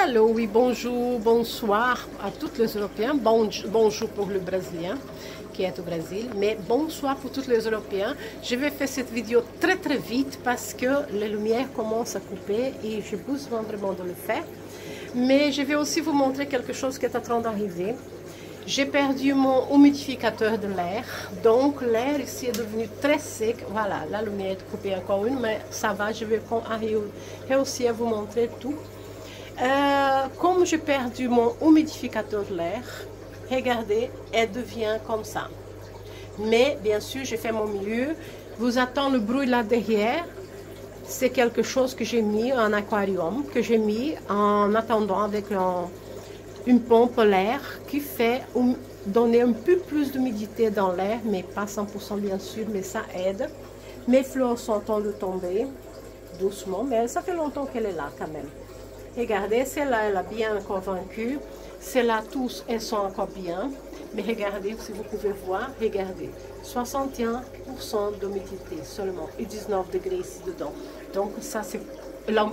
Allô, oui, bonjour, bonsoir à tous les Européens. Bonjour pour le Brésilien qui est au Brésil, mais bonsoir pour tous les Européens. Je vais faire cette vidéo très vite parce que les lumières commencent à couper et j'ai besoin vraiment de le faire. Mais je vais aussi vous montrer quelque chose qui est en train d'arriver. J'ai perdu mon humidificateur de l'air, donc l'air ici est devenu très sec. Voilà, la lumière est coupée encore une, mais ça va, je vais réussir à vous montrer tout. Comme j'ai perdu mon humidificateur de l'air, regardez, elle devient comme ça. Mais bien sûr, j'ai fait mon mieux. Vous attendez le bruit là derrière. C'est quelque chose que j'ai mis en aquarium, que j'ai mis en attendant avec une pompe à l'air qui fait donner un peu plus d'humidité dans l'air, mais pas 100% bien sûr, mais ça aide. Mes fleurs sont en train de tomber doucement, mais ça fait longtemps qu'elle est là quand même. Regardez, celle-là, elle a bien convaincu. Celles-là, tous, elles sont encore bien. Mais regardez, si vous pouvez voir, regardez, 61% d'humidité seulement et 19 degrés ici dedans. Donc ça, c'est la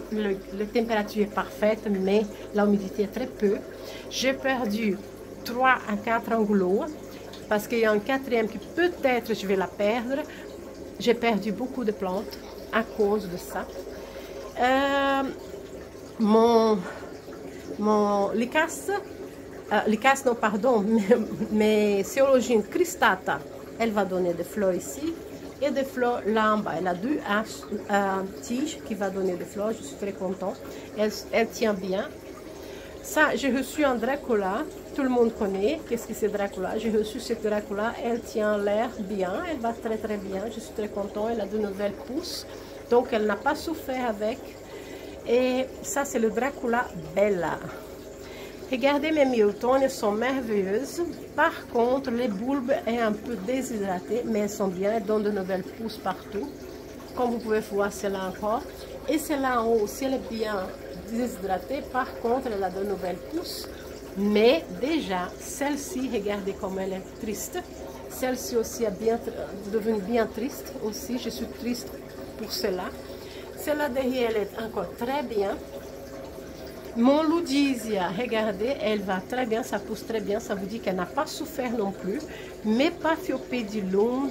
température est parfaite, mais l'humidité est très peu. J'ai perdu 3 à 4 angulots parce qu'il y a un quatrième qui peut-être je vais la perdre. J'ai perdu beaucoup de plantes à cause de ça. Lycaste, non pardon, mais Ceologine cristata, elle va donner des fleurs ici et des fleurs là en bas. Elle a deux tiges qui va donner des fleurs, je suis très contente. Elle tient bien. Ça, j'ai reçu un Dracula, tout le monde connaît, qu'est-ce que c'est Dracula? J'ai reçu cette Dracula, elle tient l'air bien, elle va très bien, je suis très contente, elle a de nouvelles pousses, donc elle n'a pas souffert avec. Et ça, c'est le Dracula Bella. Regardez, mes Milton, elles sont merveilleuses. Par contre, les bulbes sont un peu déshydratés, mais elles sont bien, elles donnent de nouvelles pousses partout. Comme vous pouvez voir, celle-là encore. Et celle-là en haut aussi, elle est bien déshydratée. Par contre, elle a de nouvelles pousses. Mais déjà, celle-ci, regardez comme elle est triste. Celle-ci aussi est devenue bien triste aussi. Je suis triste pour celle-là. Celle-là derrière, elle est encore très bien. Mon Ludisia, regardez, elle va très bien, ça pousse très bien, ça vous dit qu'elle n'a pas souffert non plus. Mes Paphiopedilum,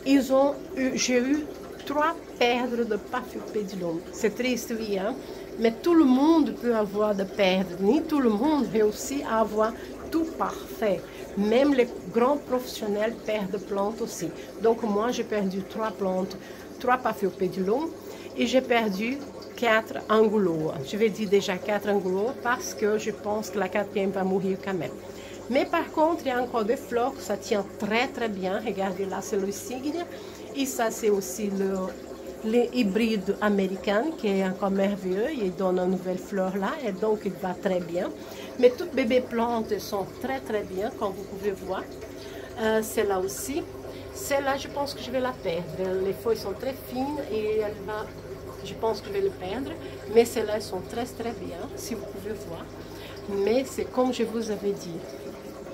j'ai eu 3 perdres de Paphiopedilum. C'est triste, oui, hein? Mais tout le monde peut avoir de perdre, ni tout le monde réussit à avoir tout parfait. Même les grands professionnels perdent plantes aussi. Donc moi, j'ai perdu 3 plantes, 3 Paphiopedilum et j'ai perdu 4 angulots. Je vais dire déjà 4 angulots parce que je pense que la 4e va mourir quand même. Mais par contre, il y a encore des fleurs, ça tient très bien. Regardez là, c'est le cygne. Et ça, c'est aussi le hybride américain qui est encore merveilleux. Il donne une nouvelle fleur là et donc il va très bien. Mais toutes bébés plantes sont très bien, comme vous pouvez voir. Celle-là aussi. Celle-là, je pense que je vais la perdre. Les feuilles sont très fines et elle va... Je pense que je vais le perdre, mais celles-là sont très bien, si vous pouvez voir. Mais c'est comme je vous avais dit,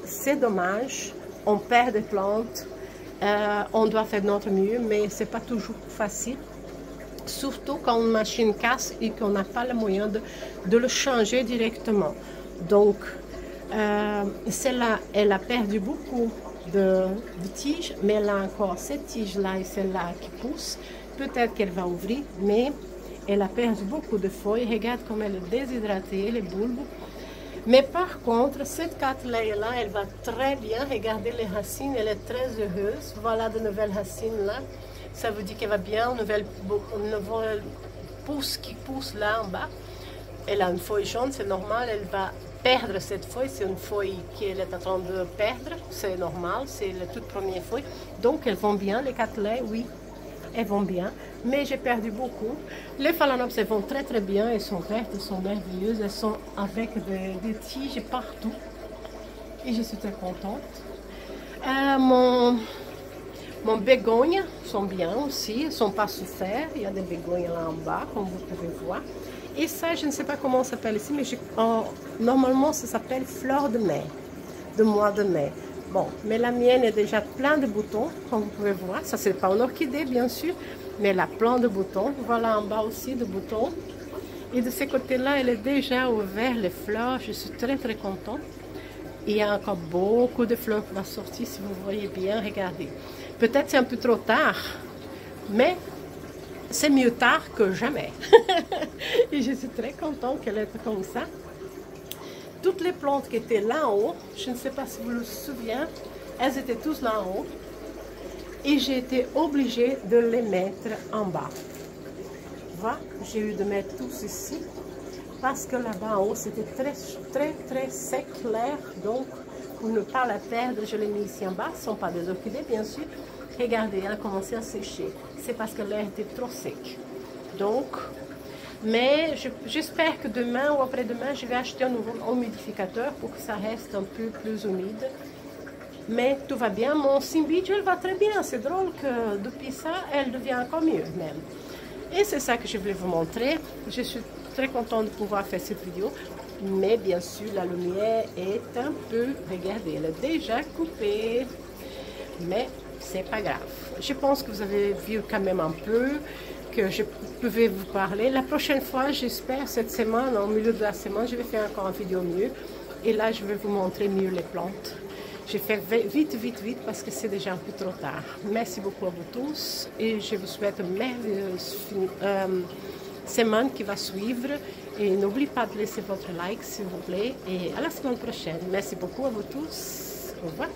c'est dommage, on perd des plantes, on doit faire notre mieux, mais c'est pas toujours facile. Surtout quand une machine casse et qu'on n'a pas le moyen de le changer directement. Donc, celle-là, elle a perdu beaucoup de tiges, mais elle a encore cette tige-là et celle-là qui pousse. Peut-être qu'elle va ouvrir, mais elle a perdu beaucoup de feuilles. Regarde comme elle est déshydratée, les bulbes. Mais par contre, cette cattleya-là, elle va très bien. Regardez les racines, elle est très heureuse. Voilà de nouvelles racines là. Ça veut dire qu'elle va bien. Une nouvelle pousse qui pousse là en bas. Elle a une feuille jaune, c'est normal. Elle va perdre cette feuille. C'est une feuille qu'elle est en train de perdre. C'est normal, c'est la toute première feuille. Donc elles vont bien, les cattleyas, oui. Elles vont bien, mais j'ai perdu beaucoup. Les phalaenopsis, elles vont très bien, elles sont vertes, elles sont merveilleuses, elles sont avec des tiges partout. Et je suis très contente. Mon bégogne sont bien aussi, elles ne sont pas souffert. Il y a des bégognes là en bas, comme vous pouvez voir. Et ça, je ne sais pas comment ça s'appelle ici, mais normalement, ça s'appelle fleur de mai, de mois de mai. Bon, mais la mienne est déjà plein de boutons, comme vous pouvez voir. Ça, c'est pas une orchidée, bien sûr, mais elle a plein de boutons. Voilà en bas aussi de boutons. Et de ce côté-là, elle est déjà ouvert les fleurs. Je suis très très contente. Il y a encore beaucoup de fleurs qui vont sortir, si vous voyez bien, regardez. Peut-être c'est un peu trop tard, mais c'est mieux tard que jamais. Et je suis très contente qu'elle est comme ça. Toutes les plantes qui étaient là en haut, je ne sais pas si vous vous souvenez, elles étaient tous là en haut. Et j'ai été obligée de les mettre en bas. Voilà, j'ai eu de mettre tous ici. Parce que là-bas en haut, c'était très sec l'air. Donc, pour ne pas la perdre, je l'ai mis ici en bas. Ce ne sont pas des orchidées, bien sûr. Regardez, elle a commencé à sécher. C'est parce que l'air était trop sec. Donc, mais j'espère que demain ou après-demain, je vais acheter un nouveau humidificateur pour que ça reste un peu plus humide. Mais tout va bien. Mon Cymbidium, elle va très bien. C'est drôle que depuis ça, elle devient encore mieux même. Et c'est ça que je voulais vous montrer. Je suis très contente de pouvoir faire cette vidéo. Mais bien sûr, la lumière est un peu... Regardez, elle est déjà coupée. Mais c'est pas grave. Je pense que vous avez vu quand même un peu que je pouvais vous parler. La prochaine fois, j'espère, cette semaine, au milieu de la semaine, je vais faire encore une vidéo mieux. Et là, je vais vous montrer mieux les plantes. J'ai fait vite parce que c'est déjà un peu trop tard. Merci beaucoup à vous tous et je vous souhaite une merveilleuse semaine qui va suivre. Et n'oubliez pas de laisser votre like s'il vous plaît et à la semaine prochaine. Merci beaucoup à vous tous. Au revoir.